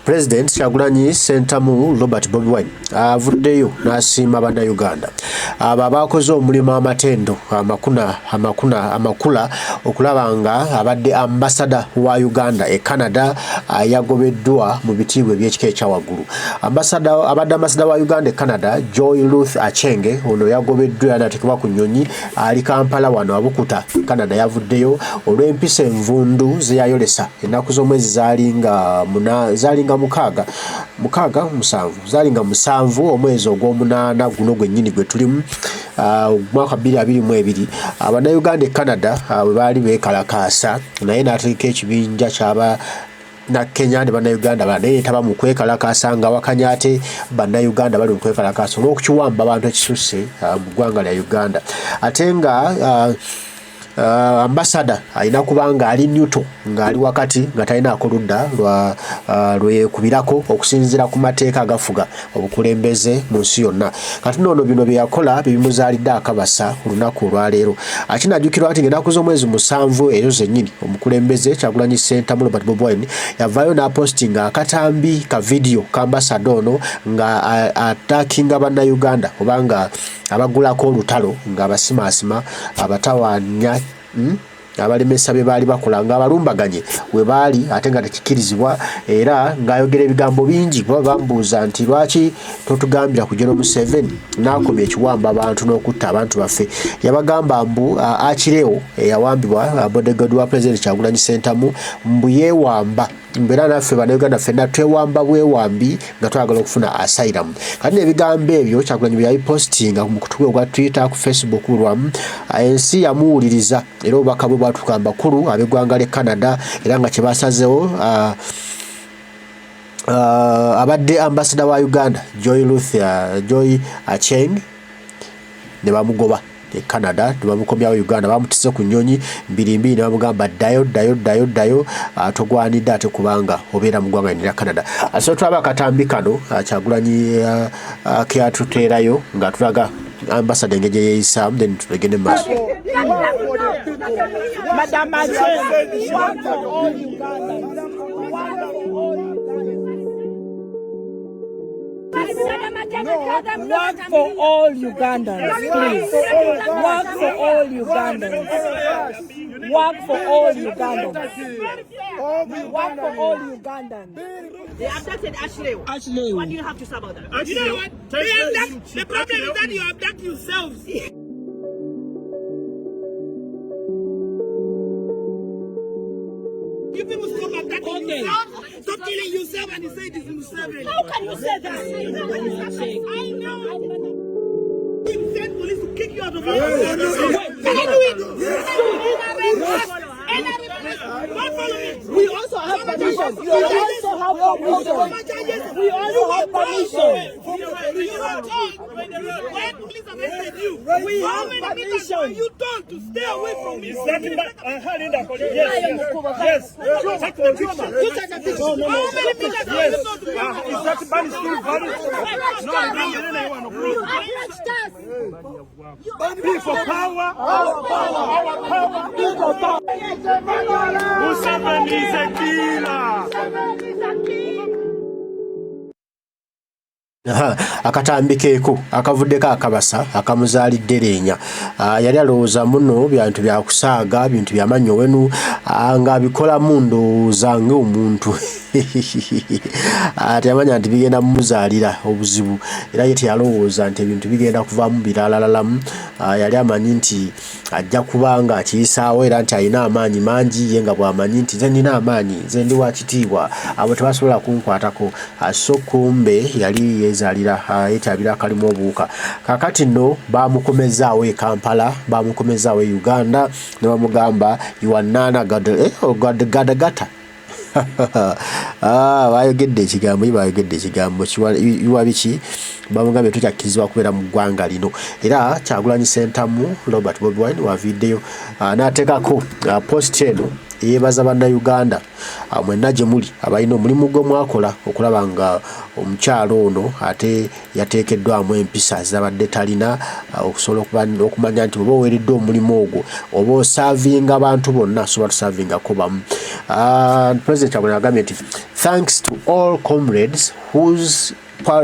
President Kyagulanyi Ssentamu Robert Bobi Wine avuddeyo n'asiima bannayuganda abo abakoze omulimu amatendo amakula okulaba nga abadde ambassador wa Uganda e Canada yagobedwa mu bitiibwa eby'ekika ekyawaggulu. Abadde ambassador wa Uganda e Canada Joy Ruth Achenge ono yagobeddwa yanatekebwa ku nnyonyi ali Kampala wano abukuta Canada yavuddeyo olw'empisa envundu ze yayolesa ennaku z'omwezi zalinga musanvu omwezi ogw'omunaana guno gwennyini gwe tulimu mwaka 2022 abannayuganda e Canada bwe baali beekalakaasa naye n'ateeka ekibinja ky'aba na Kenya ne bannayuganda baneetaba mu kwekalakaasa nga wakanya ate bannayuganda bali mu kwekalakaasa olw'okukiwamba abantu ekisusse mu ggwanga lya Uganda ate nga ambassador alina kubanga ali neutral nga ali wakati nga talinaako ludda lwekubirako okusinziira ku mateeka agafuga obukulembeze mu nsi yonna. Kati noono bino bye yakola bibimuzaalidde akabasa ku lunaku olwaleero. Akinajjukirwa ati ng'ennaku z'omwezi 7 ezo zennyini omukulembeze Kyagulanyi Ssentamu Robert Bobi Wine yavaayo n'apostinga akatambi ka video ka ambassador ono nga attackinga bannayuganda obanga abagulako olutalo nga abasimaasima abatawaanya abalemesa be baali bakola nga abalumbaganye we baali ate nga tekikirizibwa era ng'ayogera ebigambo bingi kuba bambuuza nti lwaki totugambira ku General Museveni n'akomya ekiwamba abantu n'okutta abantu baffe. Yabagamba mbu Akireewo eyawambibwa bodyguard wa President Kyagulanyi Ssentamu mbu yeewamba mbera naffe bannayuganda ffenna twewamba bwewambi nga twagala okufuna asylum. Kati n'ebigambo ebyo Kyagulanyi bye yabipostinga mu kutuwe ogwa Twitter ku Facebook lwamu ensi yamuwuliriza era obubaka bwe bwatuuka bakulu ab'eggwanga ly'e Canada era nga kye basazeewo abadde ambassador wa Uganda Joy Acheng ne bamugoba e Canada tubamukomyawo Uganda bamutise ku nnyonyi 22 ne bamugamba ddayo togwanidde ate kubanga obeera mu ggwanga lya Canada. So tulaba akatambi kano Kyagulanyi ke atuteerayo nga tulaga ambassador engeri yeeyisaamu then tugende maaso. Madam work for all Ugandans, please. Work for all Ugandans. Work for all Ugandans. Work for all Ugandans. They abducted Ashley. What do you have to say about that? You know what? The problem is that you abduct yourselves. You people stop abducting yourself. Stop killing yourself and you say this is Museveni. How can you say that? I know. You send police to kick you out of your house. Can you do it? Don't follow me. We also have permission. We also have permission. We also have permission. You were told when police arrested you. How many meters were you told to stay away from me? Yes. Take the picture. You take a picture. How many meters were you told to stay away? Is that ban still valid? People power. Our power. People power. Museveni is a killer. Akatambi keeko akavuddeko akabasa akamuzaalidde leenya yali alowooza muno bintu bya kusaaga bintu byamanyo wenu ng'abikolamu ndowooza ng'omuntu teyamanya nti bigenda mumuzaalira obuzibu era ye teyalowooza nti ebintu bigenda kuvaamu biraalalalamu yali amanyi nti ajja kuba nga akiyisaawo era nti alina amaanyi mangi ye nga bw'amanyi nti nze nina amaanyi nze ndi wa kitiibwa abo tebasobola kunkwatako so kumbe yali yezaalira yeetabira akalimu obuwuka. Kakati nno bamukomezaawo e Kampala bamukomezaawo e Uganda ne bamugamba yuwanaana gadagata bayogedde ekigambo yuwa biki bamugambye tokyakkirizibwa kubeera mu ggwanga lino era Kyagulanyi Ssentamu Robert Bobi Wine waviddeyo n'ateekako post eno yebaza bannayuganda mwenna gye muli abalina omulimu gwe mwakola okulaba nga omukyalo ono ate yateekeddwamu empisa zabadde talina okusobola okumanya nti oba oweereddwa omulimu ogwo oba osaavinga abantu bonna sobola tusaavingako bamu. President Kyagulanyi agambye nti thanks to all comrades whose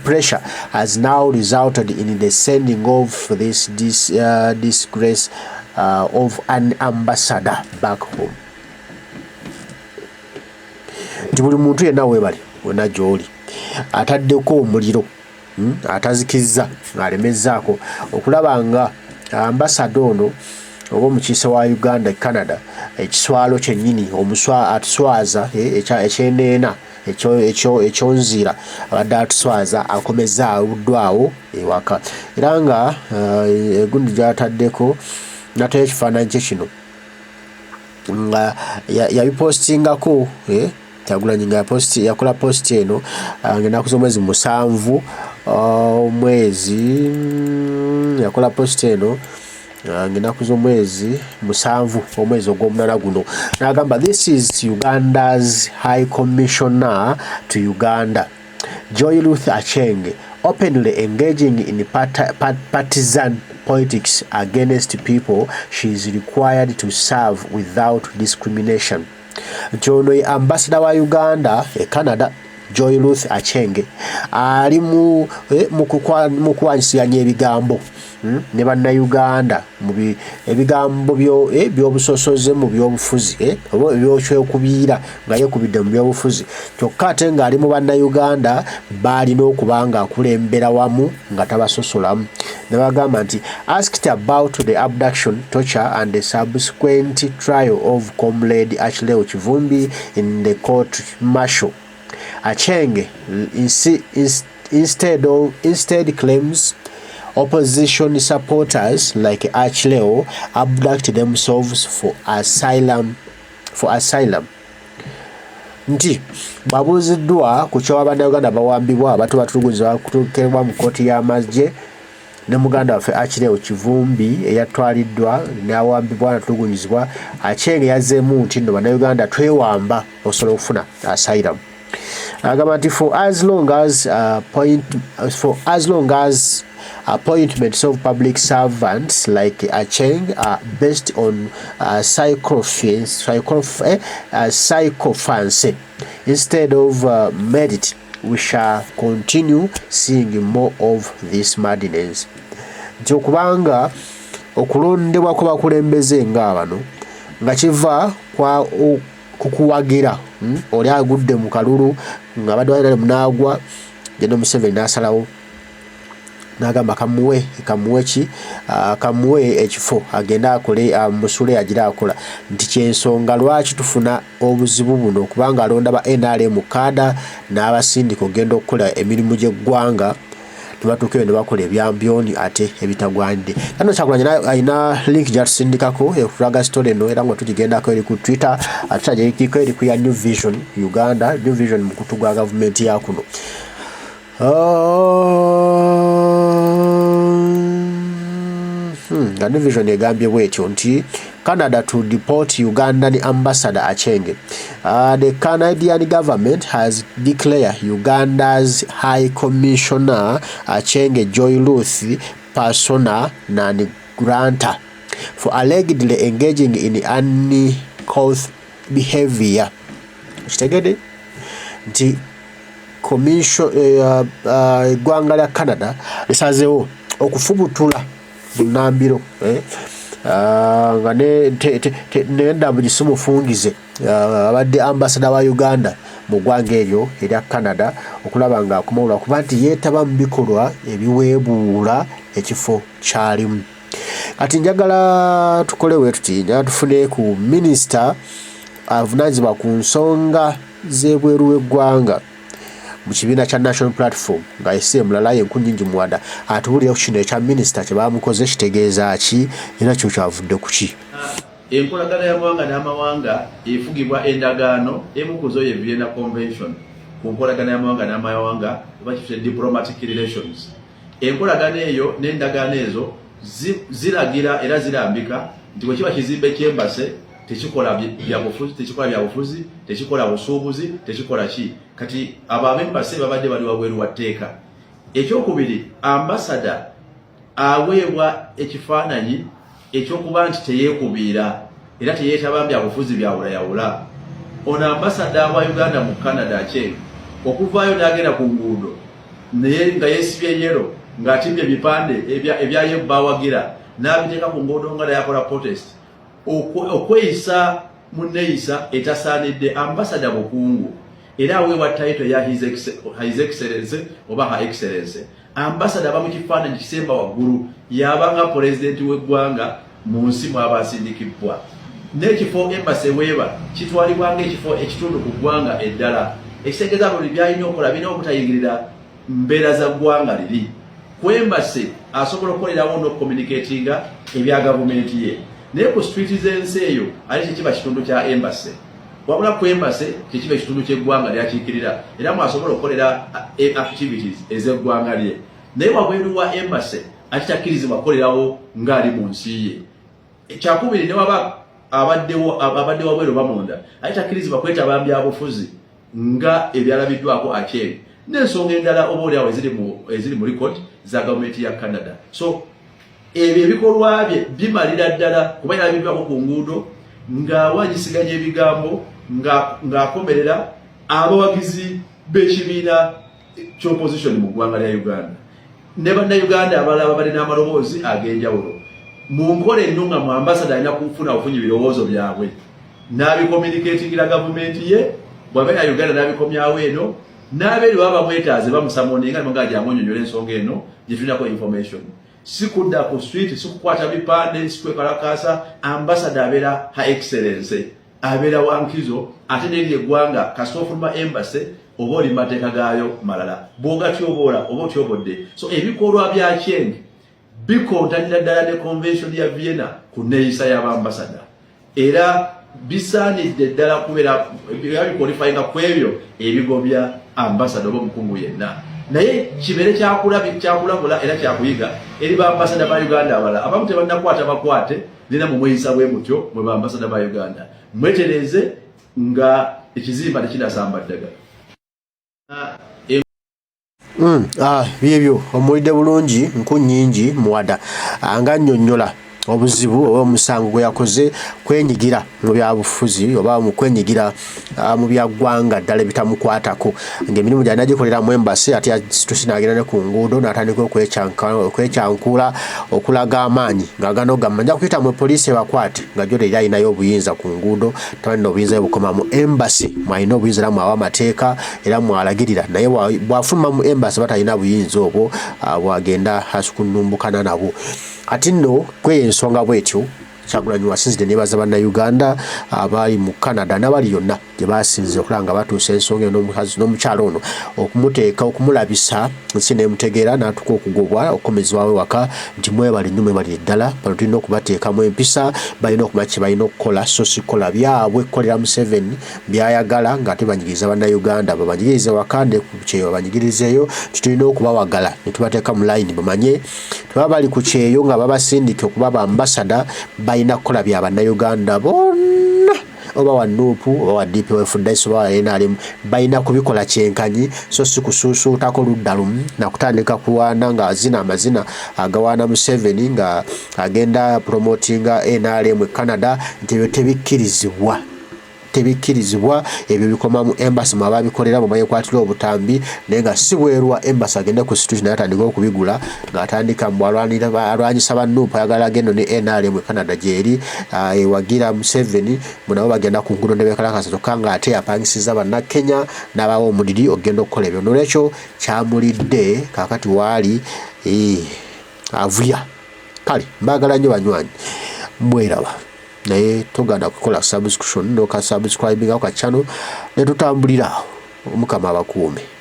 pressure has now resulted in the sending of this disgrace of an ambassador back home. Nti buli muntu yenna weebali wonna gy'oli ataddeko omuliro atazikizza alemezzaako okulaba nga ambasada ono oba omukiise wa Uganda Canada ekiswalo kyennyini atuswaza ekyeneena ekyonzira abadde atuswaza akomeza aluddwawo ewaka era nga egundi gyataddeko natayo ekifaananyi kye kino nga yabipostingako Kyagulanyi nga yakola post eno ng'ennaku z'omwezi 7 omwezi yakola post eno ng'ennaku z'omwezi 7 omwezi ogw'omunana guno n'agamba this is Uganda's High Commissioner to Uganda Joy Ruth Acheng openly engaging in partisan politics against people she is required to serve without discrimination. Jono ambassador wa Uganda Canada Joy Ruth Acheng ali mu kwanisianya ebigambo ne bannayuganda mu ebigambo by'obusosoze mu by'obufuzi oba ebyokwekubiira nga yekubidde mu by'obufuzi kyokka ate ng'ali mu bannayuganda baalina okuba nga akulembera wamu nga tabasosolamu ne bagamba nti asked about the abduction, torture and the subsequent trial of Comrade Ashley Kivumbi in the court martial. Acheng instead claims opposition supporters like Achleo abduct themselves for asylum. Nti babuuziddwa ku kyo abannayuganda bawambibwa abantu batulugunyizibwa kutuukibwa mu kkooti y'amagye ne muganda waffe Achleo Kivumbi eyatwaliddwa n'awambibwa natulugunyizibwa Acheng yazzeemu nti nno bannayuganda twewamba osobola okufuna asylum. Agamba nti for as long as appointments of public servants like Acheng are based on sycophancy instead of merit, we shall continue seeing more of this madness. Nti okubanga okulondebwa kw'abakulembeze nga bano nga kiva kwa kukuwagira oli agudde mu kalulu nga badde balina munaagwa General Museveni n'asalawo n'agamba kamuwe ekifo agenda akole musule agira akola nti kyensonga lwaki tufuna obuzibu buno kubanga alonda ba NRM kada n'abasindika ogenda okukola emirimu gy'eggwanga tubatuuke ne bakola ebyambyoni ate ebitagwande. Kano Kyagulanyi alina link gy'atusindikako ekulaga story eno era nga tugigendako eri ku Twitter ate agirikiko eri ku ya New Vision Uganda, New Vision mu kutu gwa gavumenti ya kuno. New Vision egambye bwetyo nti Canada to deport Ugandan ambassador Acheng. The Canadian government has declared Uganda's High Commissioner Acheng Joy Ruth persona non grata for allegedly engaging in uncouth behavior. Kitegede nti eggwanga lya Canada lisazeewo okufubutula Nambiro nga n'endambu gisumufungize abadde ambassador wa Uganda mu ggwanga eryo erya Canada okulaba nga akomawula kuba nti yeetaba mu bikolwa ebiweebuula ekifo kyalimu. Kati njagala tukole tuti njagala tufune ku minisita avunaanyizibwa ku nsonga z'ebweru w'eggwanga mu kibiina kya National Platform nga ese mulala yenkunyingi muwada atuwulira ku kino ekya minisita kye bamukoze kitegeeza ki era kyo kyavudde ku ki. Enkolagana y'amawanga n'amawanga efugibwa endagaano emu ku zo ye Vienna Convention ku nkolagana y'amawanga n'amawanga oba kifute diplomatic relations. Enkolagana eyo n'endagaano ezo ziragira era zirambika nti bwe kiba kizimbe ky'embase tekikola byabufuzi, tekikola byabufuzi, tekikola busuubuzi, tekikola ki. Kati abamembase babadde bali wabweru wa tteeka. Ekyokubiri, ambasada aweebwa ekifaananyi ekyokuba nti teyeekubiira era teyeetaba byabufuzi byawulayawula. Ono ambasada wa Uganda mu Canada Acheng okuvaayo n'agenda ku nguudo naye nga yeesibye yero ng'atimbye ebipande ebyayebbaawagira n'abiteeka ku nguudo nga yakola protest okweyisa munneeyisa etasaanidde. ambasada bukungu era aweebwa title ya his excellency oba her excellency. ambasada aba mu kifaananyi kisemba waggulu yabanga pulezidenti w'eggwanga mu nsi mw'abasindikibwa. N'ekifo embassy weeba kitwalibwanga ekifo ekitundu ku ggwanga eddala. Ekitegeeza buli byalina okukola birina obutayingirira mbeera za ggwanga liri. Ku embassy asobola okukolerawo n'okucommunicatinga ebya gavumenti ye. Naye ku street z'ensi eyo ate tekiba kitundu kya embassy. Wabula ku embassy tekiba ekitundu ky'eggwanga lyakiikirira era mwasobola okukolera activities ez'eggwanga lye. Naye wabweru wa embassy ate takkirizibwa kukolerawo ng'ali mu nsi ye. Ekyakubiri ne waba abadde wabweru bamunda ate takkirizibwa kwetaba byabufuzi nga ebyalabiddwako Acheng n'ensonga endala oba oliawo eziri mu record za gavumenti ya Canada. So ebyo ebikolwa bye bimalira ddala kuba yalabiddwako ku nguudo ng'awanyisiganya ebigambo ng'akomerera abawagizi b'ekibiina ky'opposition mu ggwanga lya Uganda ne bannayuganda abalala balina amaloboozi ag'enjawulo. Mu nkola eno nga mu ambasada alina kufuna ofunye ebirowoozo byabwe n'abicommunicatingira gavumenti ye bw'abeera Uganda n'abikomyawo eno n'abeeri baba bamwetaaze bamusamoninga nga gy'amunnyonnyola ensonga eno gye tulinako information. Si kudda ku street, si kukwata bipande, si kwekalakaasa. ambasada abeera her excellency, abeera wankizo ate n'eri eggwanga kasita ofuluma embassy oba oli mateeka gaayo malala bw'ogatyobola oba otyobodde. So ebikolwa bya Acheng bikontanira ddala ne convention ya Vienna ku nneeyisa y'abambasada era bisaanidde ddala kubeera bikwalifayinga ku ebyo ebigobya ambasada oba omukungu yenna. Naye kibeere kyakulabula era kyakuyiga eri bambasada ba Uganda abalala abamu tebannakwata bakwate nina mu mweyisa bwe mutyo mwe bambasada ba Uganda. Mwetereeze nga ekizimba tekinasamba ddagala. Byebyo omulidde bulungi nku nnyingi muwada nga nnyonnyola obuzibu oba omusango gwe yakoze kwenyigira mu byabufuzi oba mu kwenyigira mu byaggwanga ddala bitamukwatako ng'emirimu gyali nagikolera mu embassy ate tusinagenda ne ku nguudo n'atandika okwekyankula okulaga amaanyi ng'agana ogamba nja kuyita mu poliisi ebakwate nga gyo leero alinayo obuyinza ku nguudo tabalina obuyinza bukoma mu embassy mwalina obuyinza era mwawa amateeka era mwalagirira naye bw'afuluma mu embassy batalina buyinza obwo bwagenda asukunnumbukana nabo. Ati nno kw'ensonga bwetyo Kyagulanyi wasinzidde nebaza bannayuganda abali mu Canada n'abali yonna gye basinze okulaba nga batuusa ensonga n'omukazi n'omukyalo ono okumuteeka okumulabisa nsi n'emutegeera n'atuka okugobwa okukomezebwawo ewaka nti mwebale nnyo mwebale ddala bano tulina okubateekamu empisa balina okumanya kye balina okukola so si kukola byabwe kukolera Museveni byayagala ng'ate banyigiriza bannayuganda babanyigirize waka ne ku kyeyo babanyigirizeeyo tulina okubawagala ne tubateeka mu layini bamanye tebaba bali ku kyeyo nga babasindike okuba bambasada balina kukola bya bannayuganda bonna oba wa NUP oba wa DPF oba wa NRM balina kubikola kyenkanyi so si kusuusuutako ludda lumu nakutandika kuwaana nga azina amazina agawaana Museveni nga agenda promotinga NRM Canada nti ebyo tebikkirizibwa ebyo bikoma mu embassy mwaba bikolera mu bayekwatira obutambi naye nga si bwerwa embassy agenda ku situation atandika okubigula ng'atandika alwanyisa ba NUP ayagala gendo ne NRM Canada gyeri ewagira Museveni munabo bagenda ku nguudo ne beekalakasa kyokka ng'ate apangisiza bannakenya n'abawa omuliri ogenda okukola ebyo nolwekyo kyamulidde kaakati waali avuya kale mbaagala nnyo banywanyi mweraba naye toganda kukola subscription noka subscribing ako ka channel ne tutambulira omukama abakuume.